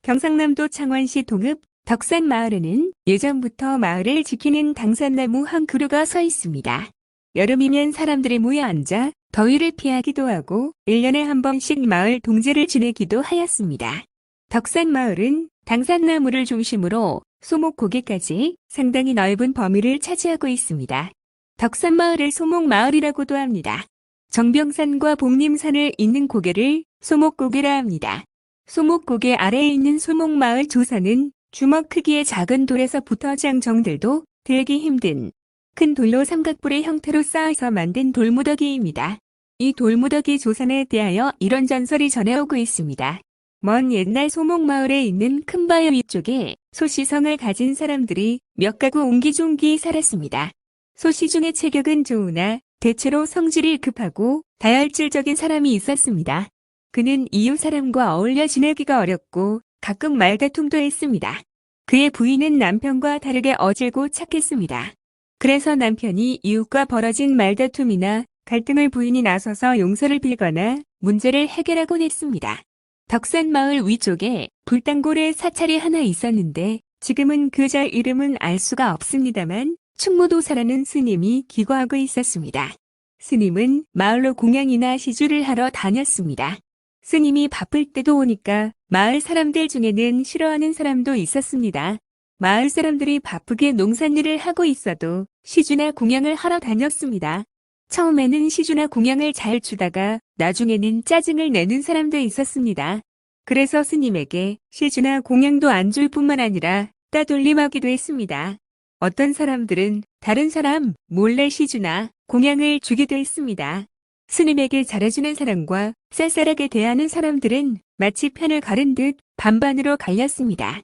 경상남도 창원시 동읍 덕산마을에는 예전부터 마을을 지키는 당산나무 한 그루가 서 있습니다. 여름이면 사람들이 모여 앉아 더위를 피하기도 하고 1년에 한 번씩 마을 동제를 지내기도 하였습니다. 덕산마을은 당산나무를 중심으로 소목고개까지 상당히 넓은 범위를 차지하고 있습니다. 덕산마을을 소목마을이라고도 합니다. 정병산과 복림산을 잇는 고개를 소목고개라 합니다. 소목고개 아래에 있는 소목마을 조사는 주먹 크기의 작은 돌에서 부터 장정들도 들기 힘든 큰 돌로 삼각뿔의 형태로 쌓아서 만든 돌무더기입니다. 이 돌무더기 조산에 대하여 이런 전설이 전해오고 있습니다. 먼 옛날 소목마을에 있는 큰 바위 위쪽에 소시성을 가진 사람들이 몇 가구 옹기종기 살았습니다. 소시 중에 체격은 좋으나 대체로 성질이 급하고 다혈질적인 사람이 있었습니다. 그는 이웃 사람과 어울려 지내기가 어렵고 가끔 말다툼도 했습니다. 그의 부인은 남편과 다르게 어질고 착했습니다. 그래서 남편이 이웃과 벌어진 말다툼이나 갈등을 부인이 나서서 용서를 빌거나 문제를 해결하곤 했습니다. 덕산마을 위쪽에 불당골의 사찰이 하나 있었는데 지금은 그자 이름은 알 수가 없습니다만 충무도사라는 스님이 기거하고 있었습니다. 스님은 마을로 공양이나 시주를 하러 다녔습니다. 스님이 바쁠 때도 오니까 마을 사람들 중에는 싫어하는 사람도 있었습니다. 마을 사람들이 바쁘게 농산일을 하고 있어도 시주나 공양을 하러 다녔습니다. 처음에는 시주나 공양을 잘 주다가 나중에는 짜증을 내는 사람도 있었습니다. 그래서 스님에게 시주나 공양도 안 줄 뿐만 아니라 따돌림하기도 했습니다. 어떤 사람들은 다른 사람 몰래 시주나 공양을 주기도 했습니다. 스님에게 잘해주는 사람과 쌀쌀하게 대하는 사람들은 마치 편을 가른 듯 반반으로 갈렸습니다.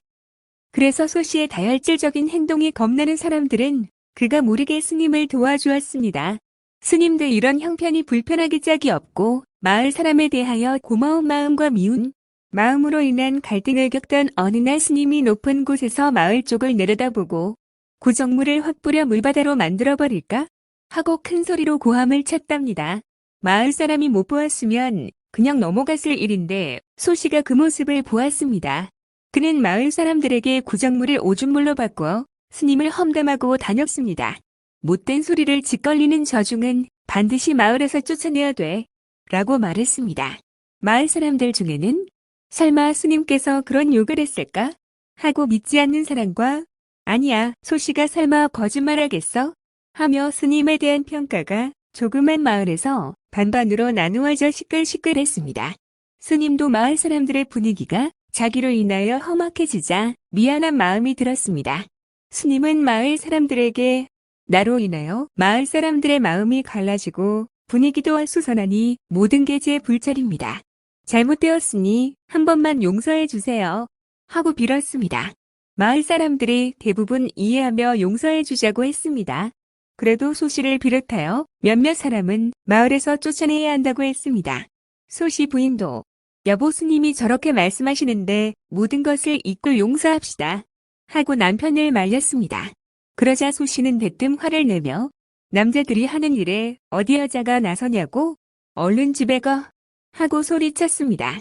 그래서 소시의 다혈질적인 행동이 겁나는 사람들은 그가 모르게 스님을 도와주었습니다. 스님도 이런 형편이 불편하기 짝이 없고 마을 사람에 대하여 고마운 마음과 미운 마음으로 인한 갈등을 겪던 어느 날 스님이 높은 곳에서 마을 쪽을 내려다보고 구정물을 확 뿌려 물바다로 만들어버릴까? 하고 큰 소리로 고함을 쳤답니다. 마을 사람이 못 보았으면 그냥 넘어갔을 일인데 소시가 그 모습을 보았습니다. 그는 마을 사람들에게 구정물을 오줌물로 바꿔 스님을 험담하고 다녔습니다. 못된 소리를 짓걸리는 저중은 반드시 마을에서 쫓아내야 돼 라고 말했습니다. 마을 사람들 중에는 설마 스님께서 그런 욕을 했을까? 하고 믿지 않는 사람과 아니야, 소시가 설마 거짓말하겠어? 하며 스님에 대한 평가가 조그만 마을에서 반반으로 나누어져 시끌시끌했습니다. 스님도 마을 사람들의 분위기가 자기로 인하여 험악해지자 미안한 마음이 들었습니다. 스님은 마을 사람들에게 나로 인하여 마을 사람들의 마음이 갈라지고 분위기도 어수선하니 모든 게 제 불찰입니다. 잘못되었으니 한 번만 용서해 주세요. 하고 빌었습니다. 마을 사람들이 대부분 이해하며 용서해 주자고 했습니다. 그래도 소시를 비롯하여 몇몇 사람은 마을에서 쫓아내야 한다고 했습니다. 소시 부인도 여보 스님이 저렇게 말씀하시는데 모든 것을 잊고 용서합시다. 하고 남편을 말렸습니다. 그러자 소시는 대뜸 화를 내며 남자들이 하는 일에 어디 여자가 나서냐고 얼른 집에 가 하고 소리쳤습니다.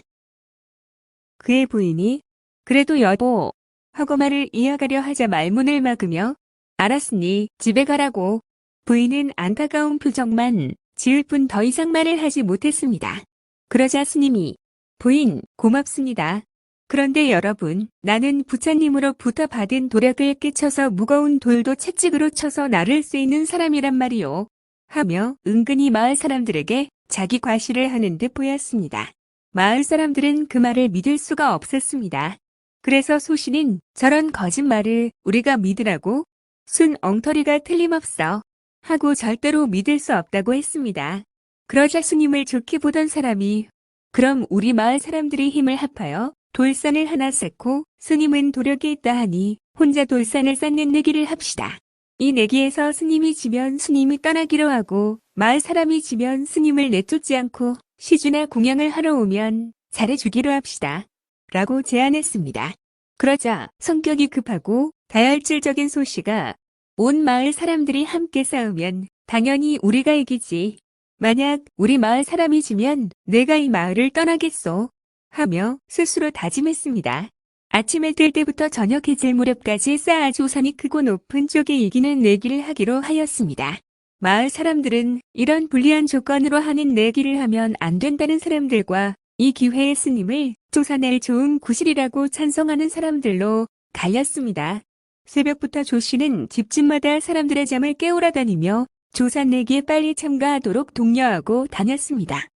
그의 부인이 그래도 여보 하고 말을 이어가려 하자 말문을 막으며 알았으니 집에 가라고. 부인은 안타까운 표정만 지을 뿐 더 이상 말을 하지 못했습니다. 그러자 스님이 부인 고맙습니다. 그런데 여러분 나는 부처님으로부터 받은 도력을 끼쳐서 무거운 돌도 채찍으로 쳐서 나를 수 있는 사람이란 말이요. 하며 은근히 마을 사람들에게 자기 과시를 하는 듯 보였습니다. 마을 사람들은 그 말을 믿을 수가 없었습니다. 그래서 소시는 저런 거짓말을 우리가 믿으라고? 순 엉터리가 틀림없어. 하고 절대로 믿을 수 없다고 했습니다. 그러자 스님을 좋게 보던 사람이 그럼 우리 마을 사람들이 힘을 합하여 돌산을 하나 쌓고 스님은 도력이 있다 하니 혼자 돌산을 쌓는 내기를 합시다. 이 내기에서 스님이 지면 스님이 떠나기로 하고 마을 사람이 지면 스님을 내쫓지 않고 시주나 공양을 하러 오면 잘해주기로 합시다. 라고 제안했습니다. 그러자 성격이 급하고 다혈질적인 소시가 온 마을 사람들이 함께 싸우면 당연히 우리가 이기지. 만약 우리 마을 사람이 지면 내가 이 마을을 떠나겠소. 하며 스스로 다짐했습니다. 아침에 뜰 때부터 저녁 해질 무렵까지 쌓아 조산이 크고 높은 쪽에 이기는 내기를 하기로 하였습니다. 마을 사람들은 이런 불리한 조건으로 하는 내기를 하면 안 된다는 사람들과 이 기회에 스님을 조사낼 좋은 구실이라고 찬성하는 사람들로 갈렸습니다. 새벽부터 조 씨는 집집마다 사람들의 잠을 깨우러 다니며 조산 내기에 빨리 참가하도록 독려하고 다녔습니다.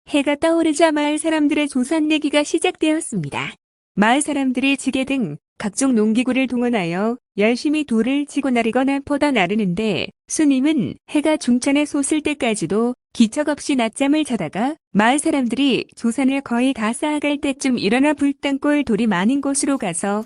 해가 떠오르자 마을 사람들의 조산 내기가 시작되었습니다. 마을 사람들이 지게 등 각종 농기구를 동원하여 열심히 돌을 치고 나르거나 퍼다 나르는데 스님은 해가 중천에 솟을 때까지도 기척 없이 낮잠을 자다가 마을 사람들이 조산을 거의 다 쌓아갈 때쯤 일어나 불땅골 돌이 많은 곳으로 가서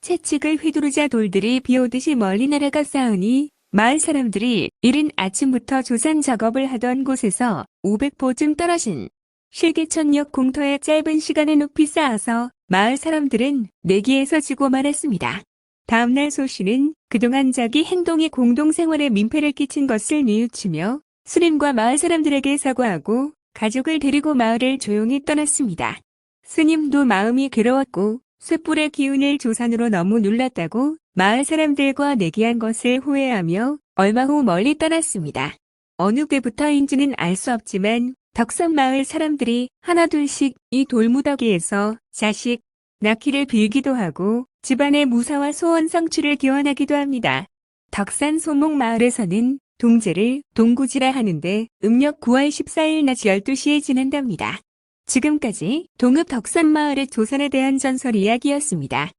채찍을 휘두르자 돌들이 비오듯이 멀리 날아가 쌓으니 마을 사람들이 이른 아침부터 조산 작업을 하던 곳에서 500포쯤 떨어진 실개천역 공터에 짧은 시간에 높이 쌓아서 마을 사람들은 내기에서 지고 말았습니다. 다음날 소 씨는 그동안 자기 행동이 공동생활에 민폐를 끼친 것을 뉘우치며 스님과 마을 사람들에게 사과하고 가족을 데리고 마을을 조용히 떠났습니다. 스님도 마음이 괴로웠고 쇳불의 기운을 조산으로 너무 눌렀다고 마을 사람들과 내기한 것을 후회하며 얼마 후 멀리 떠났습니다. 어느 때부터인지는 알 수 없지만 덕산 마을 사람들이 하나둘씩 이 돌무더기에서 자식 낳기를 빌기도 하고 집안의 무사와 소원 성취를 기원하기도 합니다. 덕산 소목 마을에서는 동제를 동구지라 하는데 음력 9월 14일 낮 12시에 지낸답니다. 지금까지 동읍 덕산 마을의 조산에 대한 전설 이야기였습니다.